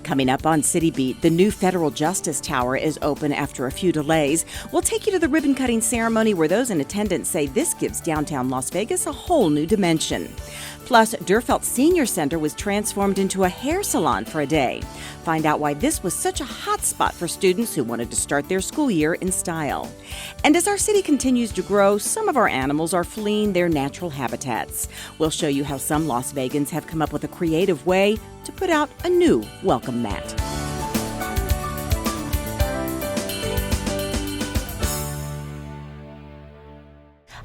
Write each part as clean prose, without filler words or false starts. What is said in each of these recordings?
Coming up on City Beat, the new Federal Justice Tower is open after a few delays. We'll take you to the ribbon-cutting ceremony where those in attendance say this gives downtown Las Vegas a whole new dimension. Plus, Dürfelt Senior Center was transformed into a hair salon for a day. Find out why this was such a hot spot for students who wanted to start their school year in style. And as our city continues to grow, some of our animals are fleeing their natural habitats. We'll show you how some Las Vegans have come up with a creative way to put out a new welcome mat.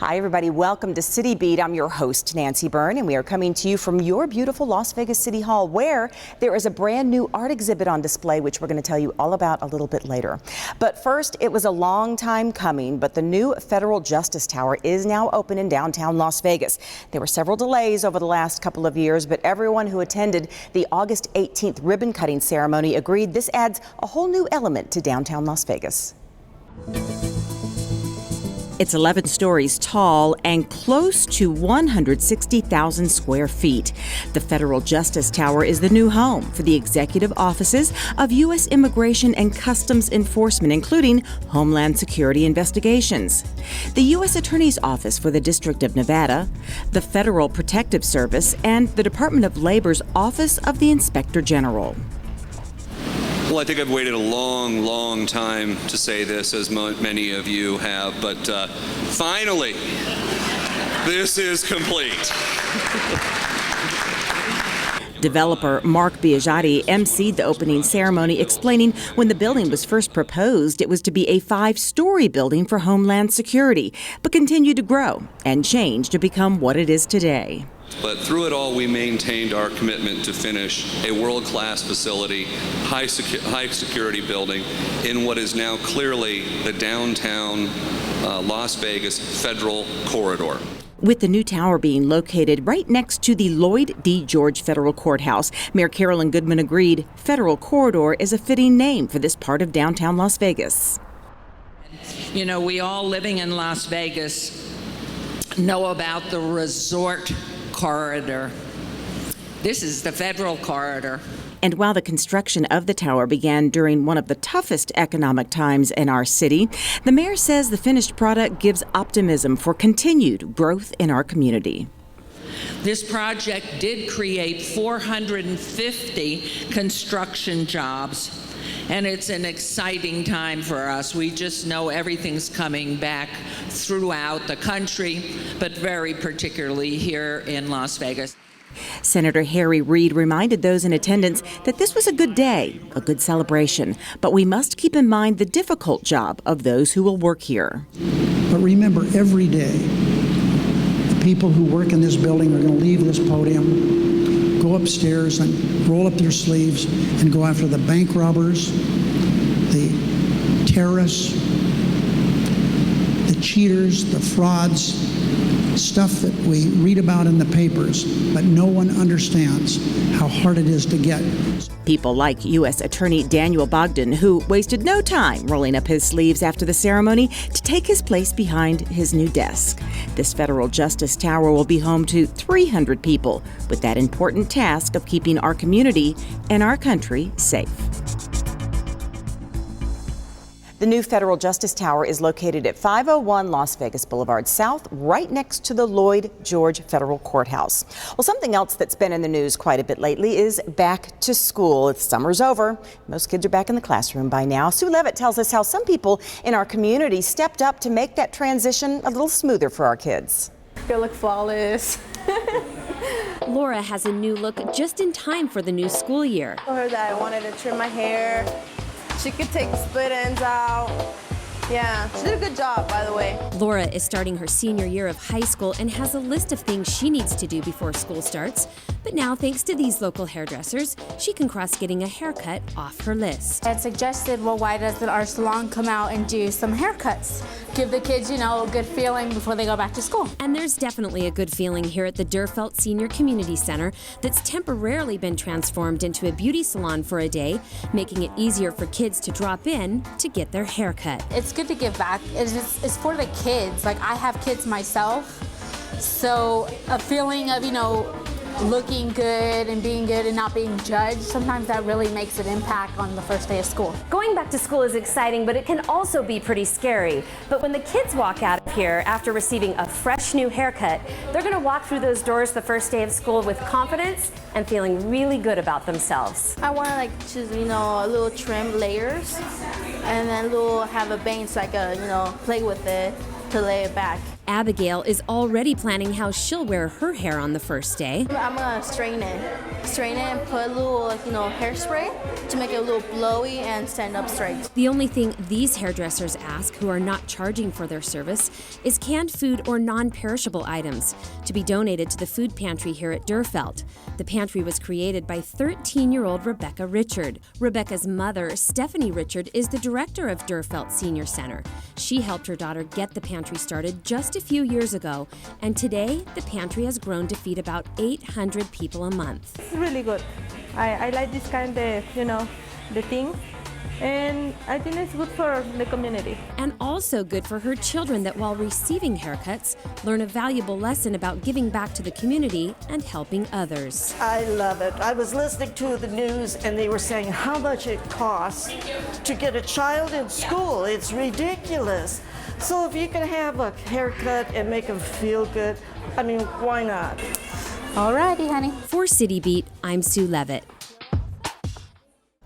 Hi, everybody. Welcome to City Beat. I'm your host, Nancy Byrne, and we are coming to you from your beautiful Las Vegas City Hall, where there is a brand new art exhibit on display, which we're going to tell you all about a little bit later. But first, it was a long time coming, but the new Federal Justice Tower is now open in downtown Las Vegas. There were several delays over the last couple of years, but everyone who attended the August 18th ribbon-cutting ceremony agreed this adds a whole new element to downtown Las Vegas. It's 11 stories tall and close to 160,000 square feet. The Federal Justice Tower is the new home for the executive offices of U.S. Immigration and Customs Enforcement, including Homeland Security Investigations, the U.S. Attorney's Office for the District of Nevada, the Federal Protective Service, and the Department of Labor's Office of the Inspector General. Well, I think I've waited a long time to say this, as many of you have, but finally, this is complete. Developer Mark Biagiotti emceed the opening ceremony, explaining when the building was first proposed, it was to be a 5-story building for Homeland Security, but continued to grow and change to become what it is today. But through it all, we maintained our commitment to finish a world-class facility, high security building in what is now clearly the downtown Las Vegas Federal Corridor. With the new tower being located right next to the Lloyd D. George Federal Courthouse, Mayor Carolyn Goodman agreed Federal Corridor is a fitting name for this part of downtown Las Vegas. You know, we all living in Las Vegas know about the resort corridor. This is the Federal Corridor. And while the construction of the tower began during one of the toughest economic times in our city, the mayor says the finished product gives optimism for continued growth in our community. This project did create 450 construction jobs, and it's an exciting time for us. We just know everything's coming back throughout the country, but very particularly here in Las Vegas. Senator Harry Reid reminded those in attendance that this was a good day, a good celebration, but we must keep in mind the difficult job of those who will work here. But remember, every day, the people who work in this building are going to leave this podium, go upstairs and roll up their sleeves and go after the bank robbers, the terrorists, the cheaters, the frauds, stuff that we read about in the papers, but no one understands how hard it is to get. People like U.S. Attorney Daniel Bogdan, who wasted no time rolling up his sleeves after the ceremony to take his place behind his new desk. This Federal Justice Tower will be home to 300 people with that important task of keeping our community and our country safe. The new Federal Justice Tower is located at 501 Las Vegas Boulevard South, right next to the Lloyd George Federal Courthouse. Well, something else that's been in the news quite a bit lately is back to school. Summer's over. Most kids are back in the classroom by now. Sue Levitt tells us how some people in our community stepped up to make that transition a little smoother for our kids. They look flawless. Laura has a new look just in time for the new school year. I told her that I wanted to trim my hair. She could take the split ends out. Yeah, she did a good job, by the way. Laura is starting her senior year of high school and has a list of things she needs to do before school starts. But now, thanks to these local hairdressers, she can cross getting a haircut off her list. I had suggested, well, why doesn't our salon come out and do some haircuts? Give the kids, you know, a good feeling before they go back to school. And there's definitely a good feeling here at the Dürfelt Senior Community Center that's temporarily been transformed into a beauty salon for a day, making it easier for kids to drop in to get their haircut. It's good to give back. It's for the kids. Like, I have kids myself, so a feeling of, you know, looking good and being good and not being judged, sometimes that really makes an impact on the first day of school. Going back to school is exciting, but it can also be pretty scary. But when the kids walk out of here after receiving a fresh new haircut, they're going to walk through those doors the first day of school with confidence and feeling really good about themselves. I want to like choose, a little trim layers and then have a bang so I can, play with it to lay it back. Abigail is already planning how she'll wear her hair on the first day. I'm gonna straighten it and put a little, hairspray to make it a little blowy and stand up straight. The only thing these hairdressers ask, who are not charging for their service, is canned food or non-perishable items to be donated to the food pantry here at Dürrfeld. The pantry was created by 13-year-old Rebecca Richard. Rebecca's mother, Stephanie Richard, is the director of Dürrfeld Senior Center. She helped her daughter get the pantry started just a few years ago, and today the pantry has grown to feed about 800 people a month. It's really good. I like this kind of, the thing, and I think it's good for the community. And also good for her children that while receiving haircuts, learn a valuable lesson about giving back to the community and helping others. I love it. I was listening to the news and they were saying how much it costs to get a child in school. It's ridiculous. So if you can have a haircut and make them feel good, why not? Alrighty, honey. For City Beat, I'm Sue Levitt.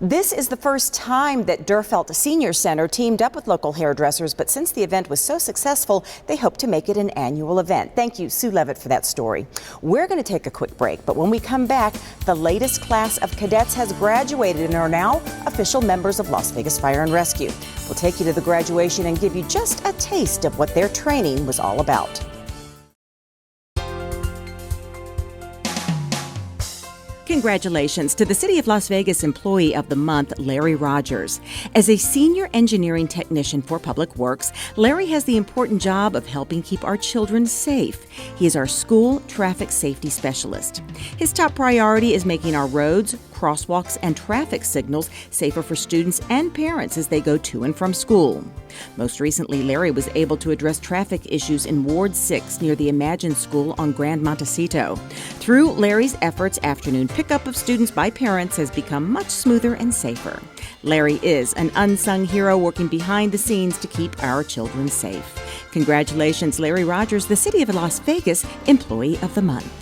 This is the first time that Dürrfeld Senior Center teamed up with local hairdressers, but since the event was so successful, they hope to make it an annual event. Thank you, Sue Levitt, for that story. We're going to take a quick break, but when we come back, the latest class of cadets has graduated and are now official members of Las Vegas Fire and Rescue. We'll take you to the graduation and give you just a taste of what their training was all about. Congratulations to the City of Las Vegas Employee of the Month, Larry Rogers. As a senior engineering technician for Public Works, Larry has the important job of helping keep our children safe. He is our school traffic safety specialist. His top priority is making our roads, crosswalks, and traffic signals safer for students and parents as they go to and from school. Most recently, Larry was able to address traffic issues in Ward 6 near the Imagine School on Grand Montecito. Through Larry's efforts, afternoon pickup of students by parents has become much smoother and safer. Larry is an unsung hero working behind the scenes to keep our children safe. Congratulations, Larry Rogers, the City of Las Vegas Employee of the Month.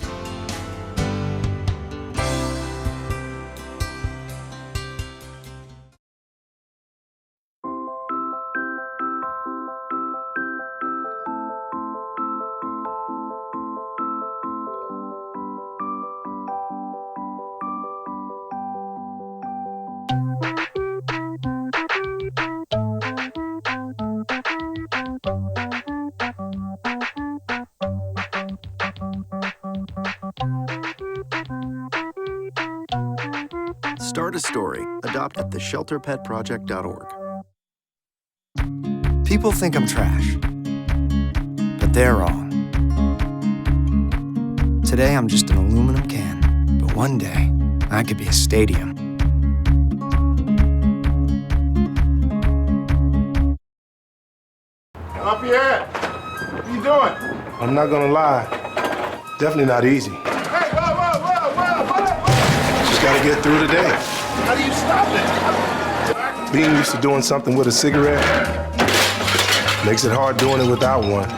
Start a story. Adopt at theshelterpetproject.org. People think I'm trash, but they're wrong. Today I'm just an aluminum can, but one day I could be a stadium. Lafayette, what are you doing? I'm not gonna lie, definitely not easy. Hey, whoa! Just gotta get through the day. How do you stop it? Being used to doing something with a cigarette makes it hard doing it without one.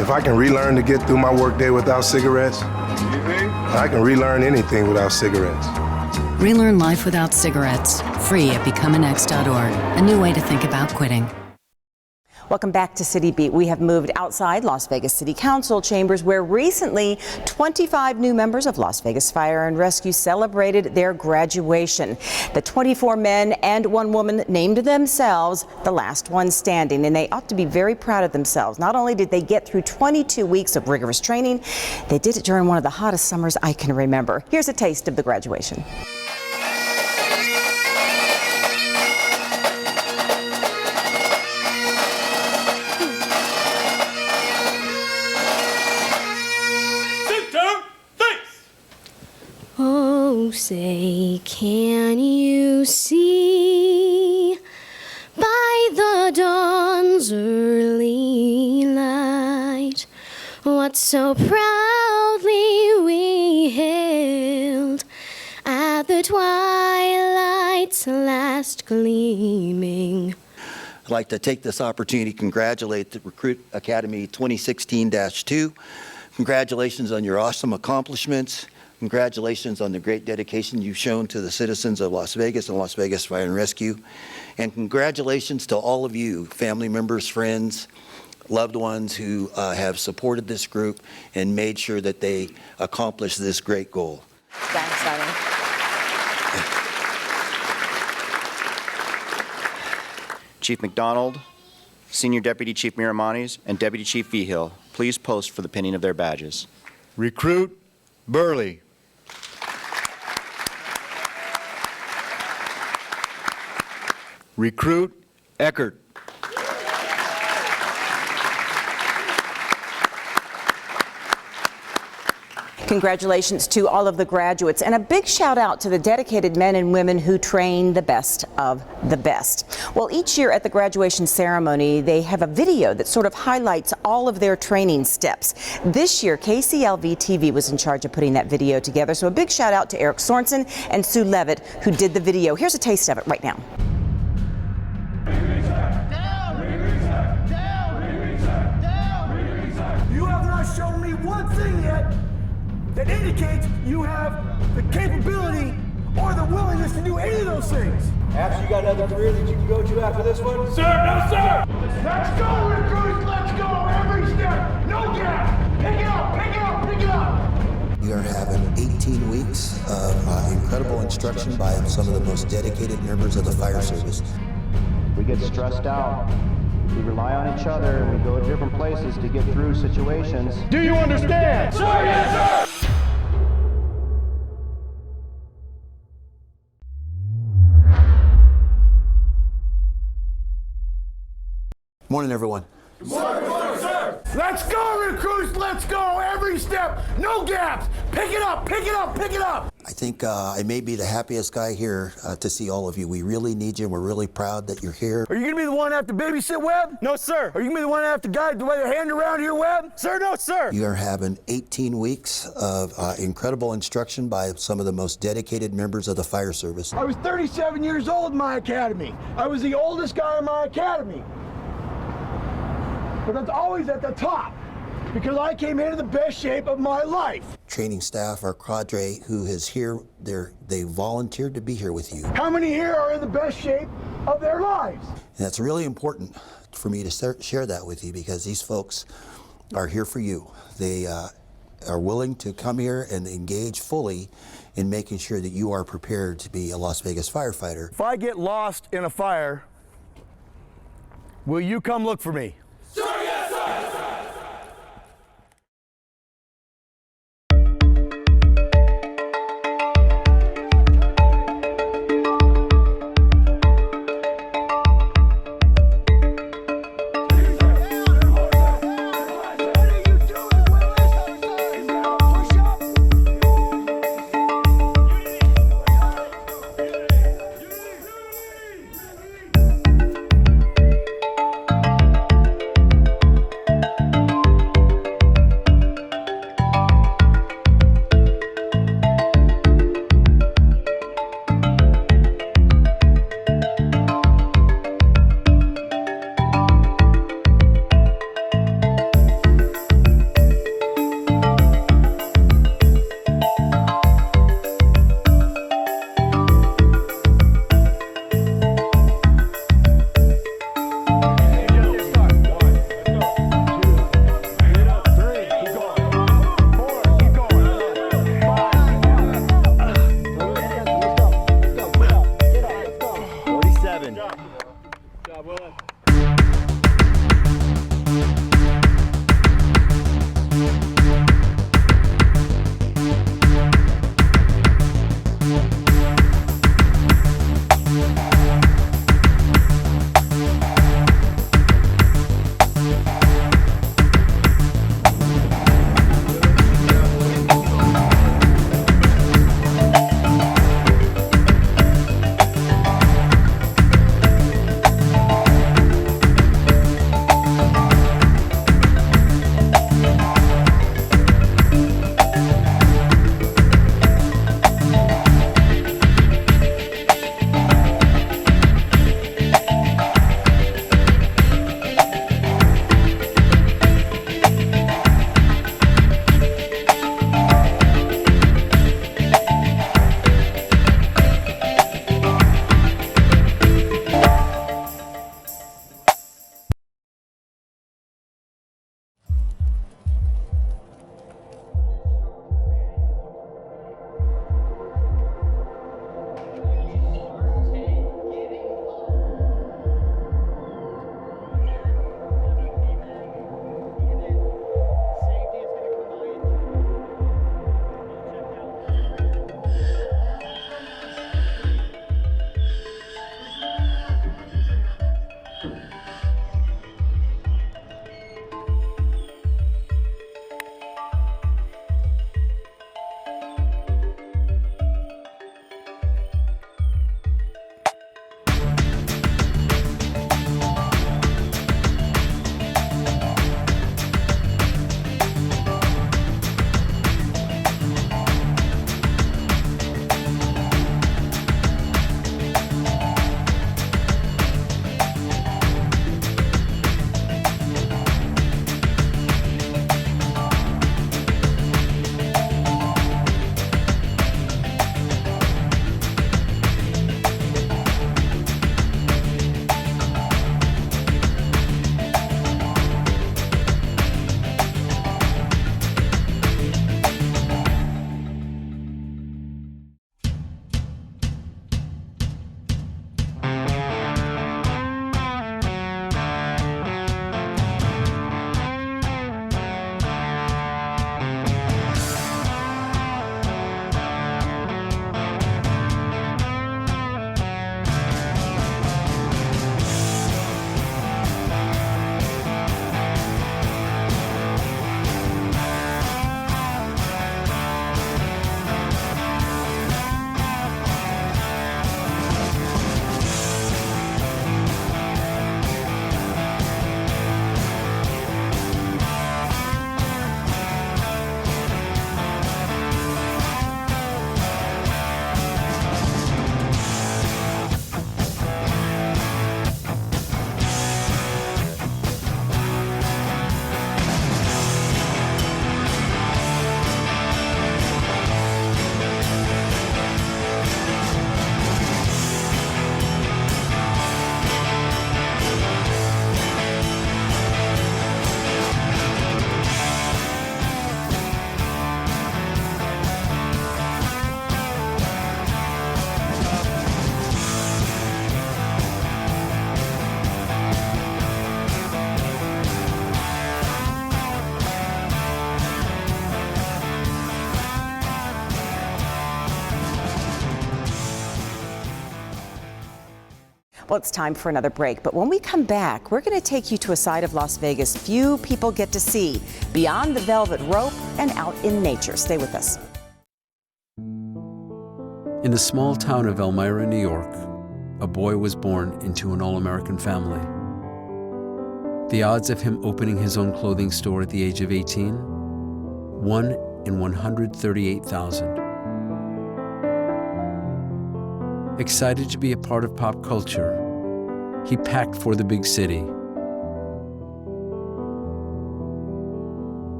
If I can relearn to get through my workday without cigarettes, I can relearn anything without cigarettes. Relearn life without cigarettes. Free at becomeanx.org. A new way to think about quitting. Welcome back to City Beat. We have moved outside Las Vegas City Council chambers, where recently 25 new members of Las Vegas Fire and Rescue celebrated their graduation. The 24 men and 1 woman named themselves the last one standing, and they ought to be very proud of themselves. Not only did they get through 22 weeks of rigorous training, they did it during one of the hottest summers I can remember. Here's a taste of the graduation. Oh, say, can you see by the dawn's early light what so proudly softly we hailed at the twilight's last gleaming. I'd like to take this opportunity to congratulate the Recruit Academy 2016-2. Congratulations on your awesome accomplishments. Congratulations on the great dedication you've shown to the citizens of Las Vegas and Las Vegas Fire and Rescue. And congratulations to all of you, family members, friends, loved ones who have supported this group and made sure that they accomplish this great goal. Thanks, Simon. Chief McDonald, Senior Deputy Chief Miramanes, and Deputy Chief Vigil, please post for the pinning of their badges. Recruit Burley. Recruit Eckert. Congratulations to all of the graduates, and a big shout out to the dedicated men and women who train the best of the best. Well, each year at the graduation ceremony, they have a video that sort of highlights all of their training steps. This year, KCLV TV was in charge of putting that video together, so a big shout out to Eric Sorensen and Sue Levitt who did the video. Here's a taste of it right now. You have not shown me one thing yet that indicates you have the capability or the willingness to do any of those things. Perhaps you got another career that you can go to after this one? Sir, no, sir! Let's go, recruits! Let's go! Every step! No gap! Pick it up! Pick it up! Pick it up! We are having 18 weeks of incredible instruction by some of the most dedicated members of the fire service. We get stressed out. We rely on each other, and we go to different places to get through situations. Do you understand? Sir, yes, sir! Morning, everyone. Good morning, sir! Let's go, recruits! Let's go! Every step! No gaps! Pick it up! Pick it up! Pick it up! I think I may be the happiest guy here to see all of you. We really need you, and we're really proud that you're here. Are you gonna be the one that have to babysit Webb? No, sir. Are you gonna be the one that have to guide the way your hand around here, Webb? Sir, no, sir. You are having 18 weeks of incredible instruction by some of the most dedicated members of the fire service. I was 37 years old in my academy. I was the oldest guy in my academy. But that's always at the top, because I came into the best shape of my life. Training staff, our cadre who is here, they volunteered to be here with you. How many here are in the best shape of their lives? And that's really important for me to share that with you, because these folks are here for you. They are willing to come here and engage fully in making sure that you are prepared to be a Las Vegas firefighter. If I get lost in a fire, will you come look for me? Sir, yes, sir! Well, it's time for another break, but when we come back, we're going to take you to a side of Las Vegas few people get to see, beyond the velvet rope and out in nature. Stay with us. In the small town of Elmira, New York, a boy was born into an all-American family. The odds of him opening his own clothing store at the age of 18? 1 in 138,000. Excited to be a part of pop culture, he packed for the big city.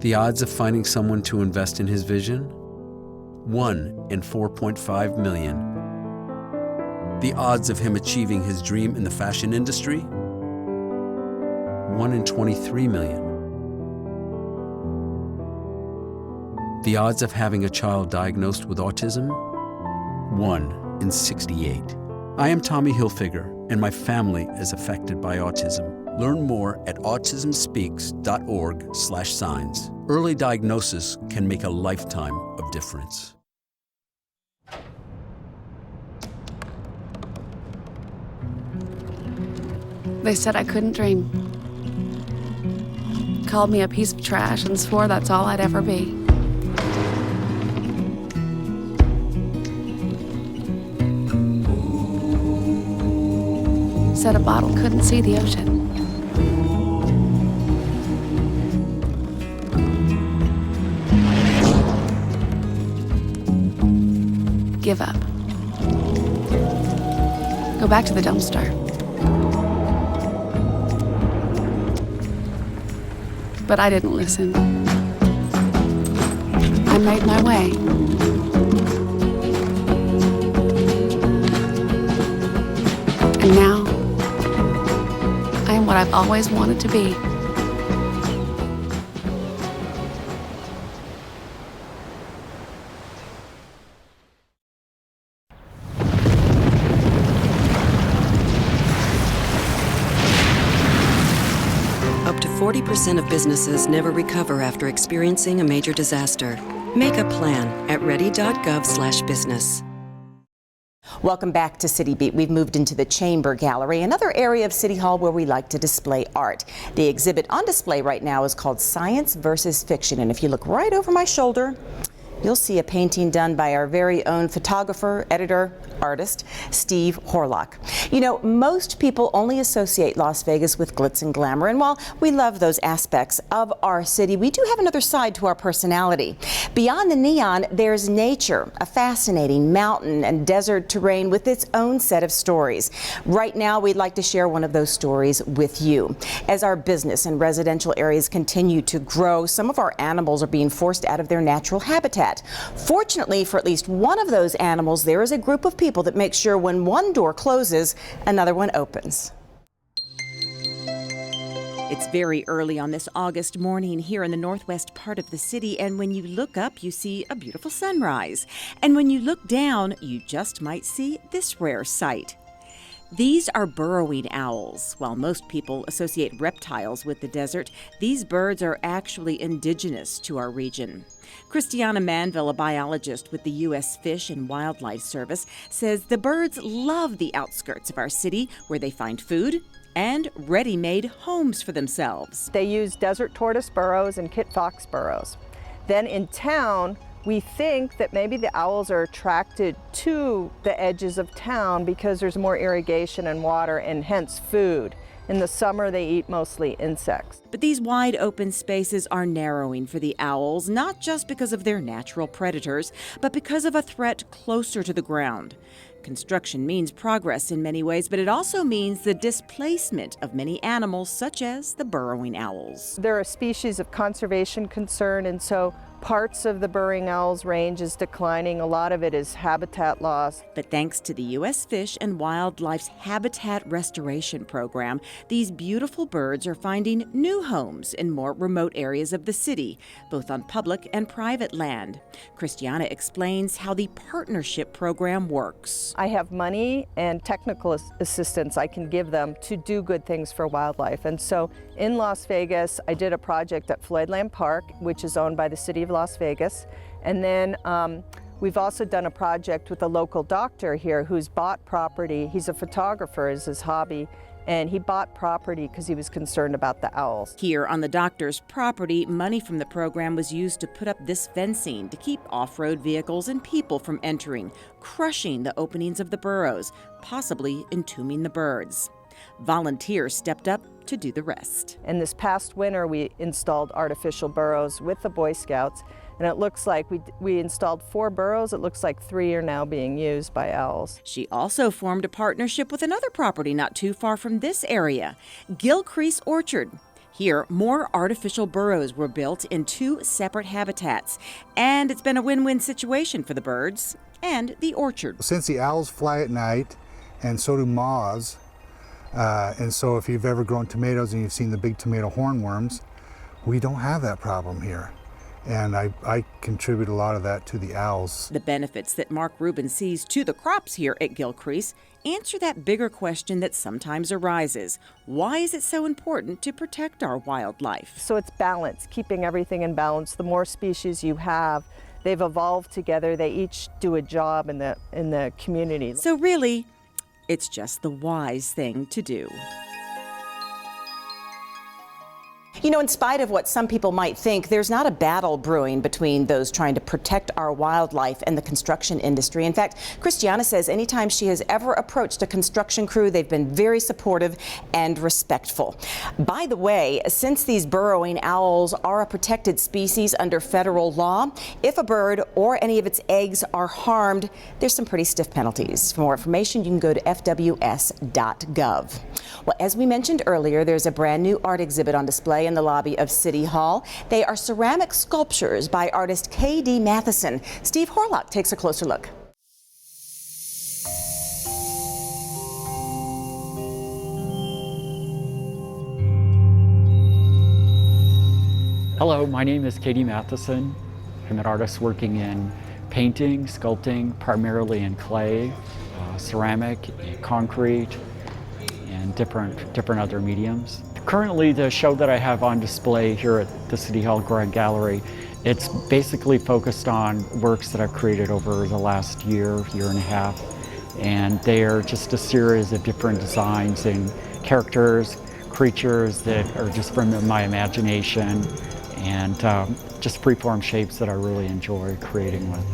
The odds of finding someone to invest in his vision? 1 in 4.5 million. The odds of him achieving his dream in the fashion industry? 1 in 23 million. The odds of having a child diagnosed with autism? 1 in 68. I am Tommy Hilfiger, and my family is affected by autism. Learn more at autismspeaks.org/signs. Early diagnosis can make a lifetime of difference. They said I couldn't dream. Called me a piece of trash and swore that's all I'd ever be. Said a bottle couldn't see the ocean. Give up. Go back to the dumpster. But I didn't listen. I made my way. And now, I am what I've always wanted to be. Up to 40% of businesses never recover after experiencing a major disaster. Make a plan at ready.gov/business. Welcome back to City Beat. We've moved into the Chamber Gallery, another area of City Hall where we like to display art. The exhibit on display right now is called Science versus Fiction, and if you look right over my shoulder, you'll see a painting done by our very own photographer, editor, artist, Steve Horlock. You know, most people only associate Las Vegas with glitz and glamour, and while we love those aspects of our city, we do have another side to our personality. Beyond the neon, there's nature, a fascinating mountain and desert terrain with its own set of stories. Right now, we'd like to share one of those stories with you. As our business and residential areas continue to grow, some of our animals are being forced out of their natural habitat. Fortunately, for at least one of those animals, there is a group of people that make sure when one door closes, another one opens. It's very early on this August morning here in the northwest part of the city, and when you look up, you see a beautiful sunrise. And when you look down, you just might see this rare sight. These are burrowing owls. While most people associate reptiles with the desert, these birds are actually indigenous to our region. Christiana Manville, a biologist with the U.S. Fish and Wildlife Service, says the birds love the outskirts of our city where they find food and ready-made homes for themselves. They use desert tortoise burrows and kit fox burrows. Then in town, we think that maybe the owls are attracted to the edges of town because there's more irrigation and water and hence food. In the summer, they eat mostly insects. But these wide open spaces are narrowing for the owls, not just because of their natural predators, but because of a threat closer to the ground. Construction means progress in many ways, but it also means the displacement of many animals, such as the burrowing owls. They're a species of conservation concern, and so parts of the burrowing owl's range is declining. A lot of it is habitat loss. But thanks to the U.S. Fish and Wildlife's Habitat Restoration Program, these beautiful birds are finding new homes in more remote areas of the city, both on public and private land. Christiana explains how the partnership program works. I have money and technical assistance I can give them to do good things for wildlife. And so in Las Vegas, I did a project at Floydland Park, which is owned by the city of Las Vegas. And then We've also done a project with a local doctor here who's bought property. He's a photographer, is his hobby, and he bought property because he was concerned about the owls. Here on the doctor's property, money from the program was used to put up this fencing to keep off-road vehicles and people from entering, crushing the openings of the burrows, possibly entombing the birds. Volunteers stepped up to do the rest. And this past winter, we installed artificial burrows with the Boy Scouts, and it looks like we installed 4 burrows. It looks like 3 are now being used by owls. She also formed a partnership with another property not too far from this area, Gilcrease Orchard. Here, more artificial burrows were built in 2 separate habitats, and it's been a win-win situation for the birds and the orchard. Since the owls fly at night, and so do moths, and so if you've ever grown tomatoes and you've seen the big tomato hornworms, we don't have that problem here. And I contribute a lot of that to the owls. The benefits that Mark Rubin sees to the crops here at Gilcrease answer that bigger question that sometimes arises. Why is it so important to protect our wildlife? So it's balance, keeping everything in balance. The more species you have, they've evolved together. They each do a job in the community. So really, it's just the wise thing to do. You know, in spite of what some people might think, there's not a battle brewing between those trying to protect our wildlife and the construction industry. In fact, Christiana says anytime she has ever approached a construction crew, they've been very supportive and respectful. By the way, since these burrowing owls are a protected species under federal law, if a bird or any of its eggs are harmed, there's some pretty stiff penalties. For more information, you can go to fws.gov. Well, as we mentioned earlier, there's a brand new art exhibit on display in the lobby of City Hall. They are ceramic sculptures by artist K.D. Matheson. Steve Horlock takes a closer look. Hello, my name is K.D. Matheson. I'm an artist working in painting, sculpting, primarily in clay, ceramic, concrete, and different other mediums. Currently, the show that I have on display here at the City Hall Grand Gallery, it's basically focused on works that I've created over the last year and a half, and they are just a series of different designs and characters, creatures that are just from my imagination, and just freeform shapes that I really enjoy creating with.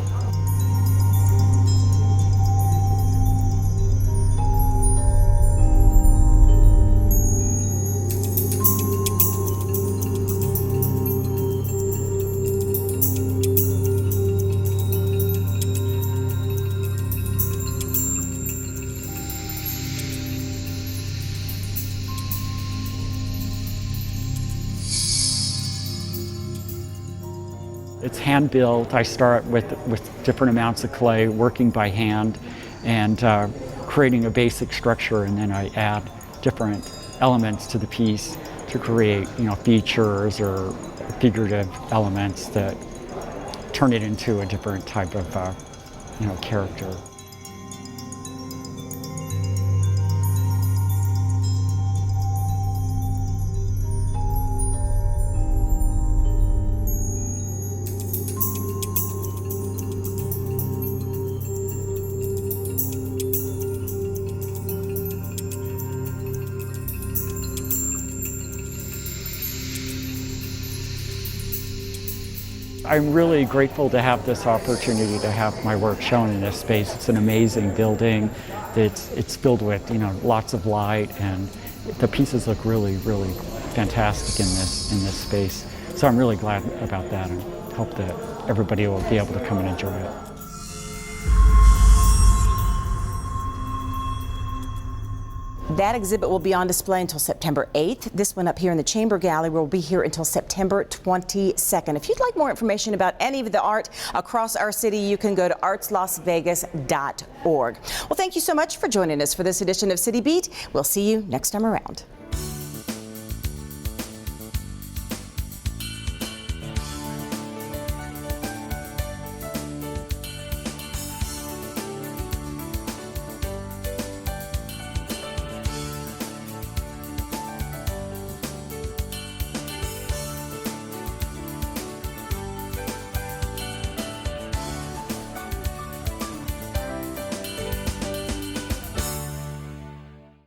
It's hand built. I start with different amounts of clay, working by hand, and creating a basic structure, and then I add different elements to the piece to create, features or figurative elements that turn it into a different type of, character. I'm really grateful to have this opportunity to have my work shown in this space. It's an amazing building. It's filled with lots of light, and the pieces look really fantastic in this space. So I'm really glad about that, and hope that everybody will be able to come and enjoy it. That exhibit will be on display until September 8th. This one up here in the Chamber Gallery will be here until September 22nd. If you'd like more information about any of the art across our city, you can go to artslasvegas.org. Well, thank you so much for joining us for this edition of City Beat. We'll see you next time around.